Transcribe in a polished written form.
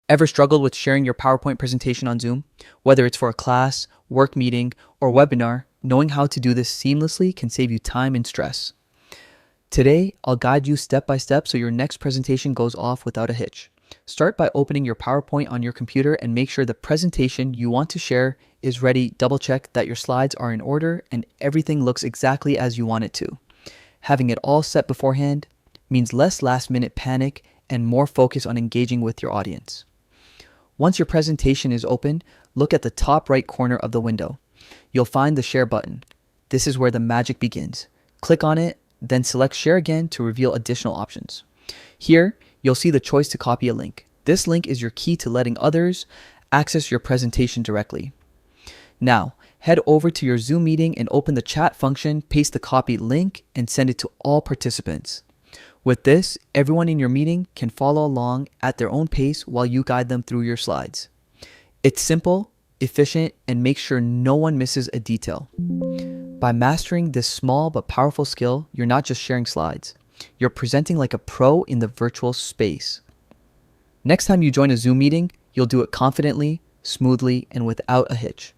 Ever struggled with sharing your PowerPoint presentation on Zoom? Whether it's for a class, work meeting, or webinar, knowing how to do this seamlessly can save you time and stress. Today, I'll guide you step by step so your next presentation goes off without a hitch. Start by opening your PowerPoint on your computer and make sure the presentation you want to share is ready. Double check that your slides are in order and everything looks exactly as you want it to. Having it all set beforehand means less last-minute panic and more focus on engaging with your audience. Once your presentation is open, look at the top right corner of the window. You'll find the Share button. This is where the magic begins. Click on it, then select Share again to reveal additional options. Here, you'll see the choice to copy a link. This link is your key to letting others access your presentation directly. Now, head over to your Zoom meeting and open the chat function, paste the copied link, and send it to all participants. With this, everyone in your meeting can follow along at their own pace while you guide them through your slides. It's simple, efficient, and makes sure no one misses a detail. By mastering this small but powerful skill, you're not just sharing slides. You're presenting like a pro in the virtual space. Next time you join a Zoom meeting, you'll do it confidently, smoothly, and without a hitch.